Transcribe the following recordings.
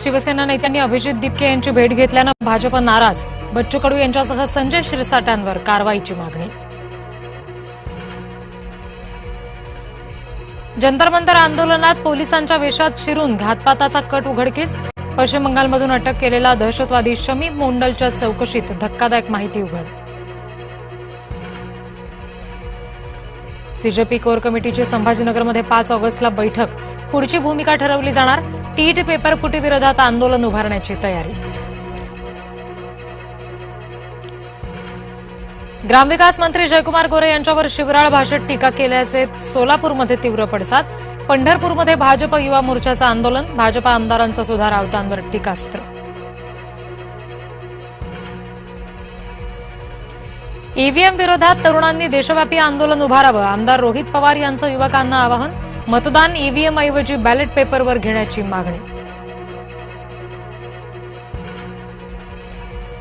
शिवसेना नेत्यांनी अभिजित दिपके यांची भेट घेतल्यानं भाजप नाराज. बच्चू कडू यांच्यासह संजय शिरसाटांवर कारवाईची मागणी. जंतर मंतर आंदोलनात पोलिसांच्या वेशात शिरून घातपाताचा कट उघडकीस. पश्चिम बंगालमधून अटक केलेला दहशतवादी शमी मोंडलच्या चौकशीत धक्कादायक माहिती उघड. सीजेपी कोर कमिटीची संभाजीनगरमध्ये 5 ऑगस्टला बैठक. पुढची भूमिका ठरवली जाणार. टीट पेपर फुटी विरोधात आंदोलन उभारण्याची तयारी. ग्रामविकास मंत्री जयकुमार गोरे यांच्यावर शिवराळ भाषेत टीका केल्याचे सोलापूरमध्ये तीव्र पडसाद. पंढरपूरमध्ये भाजप युवा मोर्चाचं आंदोलन. भाजप आमदारांचं सुद्धा राऊतांवर टीकास्त्र. ईव्हीएम विरोधात तरुणांनी देशव्यापी आंदोलन उभारावं. आमदार रोहित पवार यांचं युवकांना आवाहन. मतदान ईव्हीएम ऐवजी बॅलेट पेपरवर घेण्याची मागणी.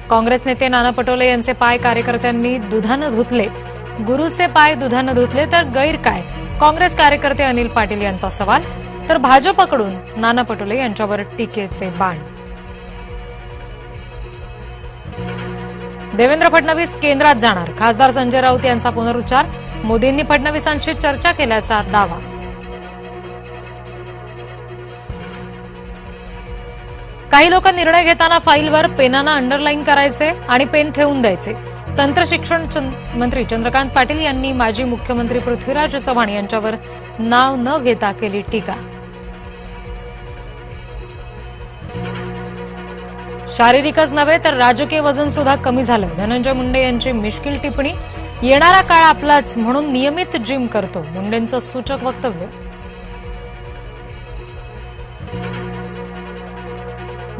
काँग्रेस नेते नाना पटोले यांचे पाय कार्यकर्त्यांनी दुधानं धुतले. गुरुचे पाय दुधानं धुतले तर गैर काय? काँग्रेस कार्यकर्ते अनिल पाटील यांचा सवाल. तर भाजपकडून नाना पटोले यांच्यावर टीकेचे बाण. देवेंद्र फडणवीस केंद्रात जाणार. खासदार संजय राऊत यांचा पुनरुच्चार. मोदींनी फडणवीसांशी चर्चा केल्याचा दावा. काही लोक निर्णय घेताना फाईलवर पेनानं अंडरलाईन करायचे आणि पेन ठेवून द्यायचे. तंत्रशिक्षण मंत्री चंद्रकांत पाटील यांनी माजी मुख्यमंत्री पृथ्वीराज चव्हाण यांच्यावर नाव न घेता केली टीका. शारीरिकच नव्हे तर राजकीय वजन सुद्धा कमी झालं. धनंजय मुंडे यांची मिश्किल टिप्पणी. येणारा काळ आपलाच म्हणून नियमित जिम करतो. मुंडेंचं सूचक वक्तव्य.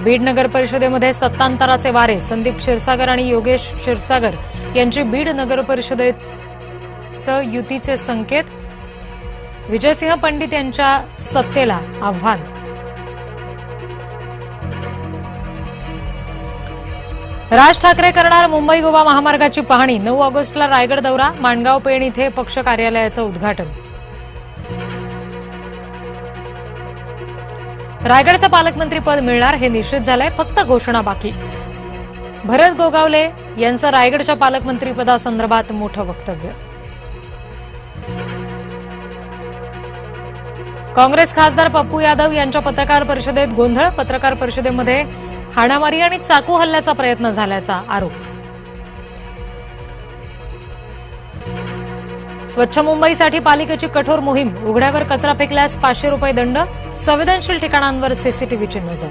बीड नगर परिषदेमध्ये सत्तांतराचे वारे. संदीप क्षीरसागर आणि योगेश क्षीरसागर यांची बीड नगर परिषदेचं युतीचे संकेत. विजयसिंह पंडित यांच्या सत्तेला आव्हान. राज ठाकरे करणार मुंबई गोवा महामार्गाची पाहणी. 9 ऑगस्टला रायगड दौरा. माणगाव पेण इथे पक्ष कार्यालयाचं उद्घाटन. रायगडचं पालकमंत्रीपद मिळणार हे निश्चित झालंय. फक्त घोषणा बाकी. भरत गोगावले यांचं रायगडच्या पालकमंत्रीपदासंदर्भात मोठं वक्तव्य. काँग्रेस खासदार पप्पू यादव यांच्या पत्रकार परिषदेत गोंधळ. पत्रकार परिषदेमध्ये हाणामारी आणि चाकू हल्ल्याचा प्रयत्न झाल्याचा आरोप. स्वच्छ मुंबईसाठी पालिकेची कठोर मोहीम. उघड्यावर कचरा फेकल्यास 500 रुपये दंड. संवेदनशील ठिकाणांवर सीसीटीव्हीची नजर.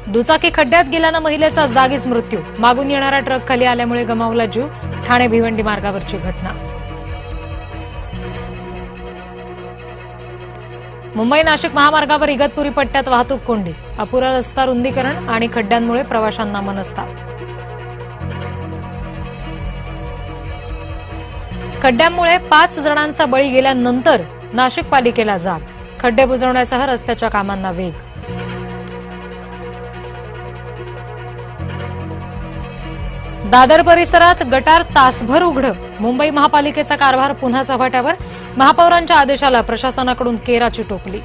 दुचाकी खड्ड्यात गेल्यानं महिलेचा जागीच मृत्यू. मागून येणारा ट्रक खाली आल्यामुळे गमावला जीव. ठाणे भिवंडी मार्गावरची घटना. मुंबई नाशिक महामार्गावर इगतपुरी पट्ट्यात वाहतूक कोंडी. अपुरा रस्ता रुंदीकरण आणि खड्ड्यांमुळे प्रवाशांना मनस्ताप. खड्ड्यांमुळे 5 जणांचा बळी गेल्यानंतर नाशिक पालिकेला जाग. खड्डे बुजवण्यासह रस्त्याच्या कामांना वेग. दादर परिसरात गटार तासभर उघडं. मुंबई महापालिकेचा कारभार पुन्हा चव्हाट्यावर. महापौरांच्या आदेशाला प्रशासनाकडून केराची टोपली.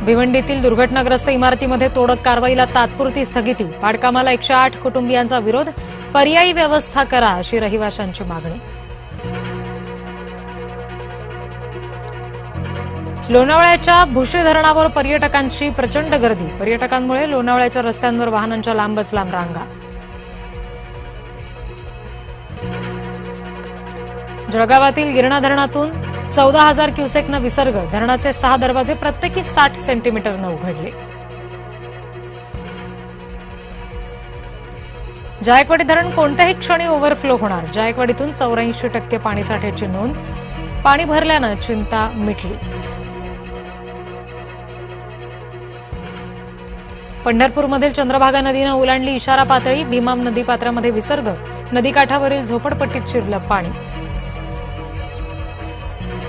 भिवंडीतील दुर्घटनाग्रस्त इमारतीमध्ये तोडक कारवाईला तात्पुरती स्थगिती. बांधकामाला 108 कुटुंबियांचा विरोध. पर्यायी व्यवस्था करा अशी रहिवाशांची मागणी. लोणावळ्याच्या भुशी धरणावर पर्यटकांची प्रचंड गर्दी. पर्यटकांमुळे लोणावळ्याच्या रस्त्यांवर वाहनांच्या लांबच लांब रांगा. जळगावातील गिरणा धरणातून 14,000 क्युसेकनं विसर्ग. धरणाचे 6 दरवाजे प्रत्येकी 60 सेंटीमीटरनं उघडले. जायकवाडी धरण कोणत्याही क्षणी ओव्हरफ्लो होणार. जायकवाडीतून 84% पाणीसाठ्याची नोंद. पाणी भरल्यानं चिंता मिटली. पंढरपूरमधील चंद्रभागा नदीनं ओलांडली इशारा पातळी. भीमाम नदीपात्रामध्ये विसर्ग. नदीकाठावरील झोपडपट्टीत शिरलं पाणी.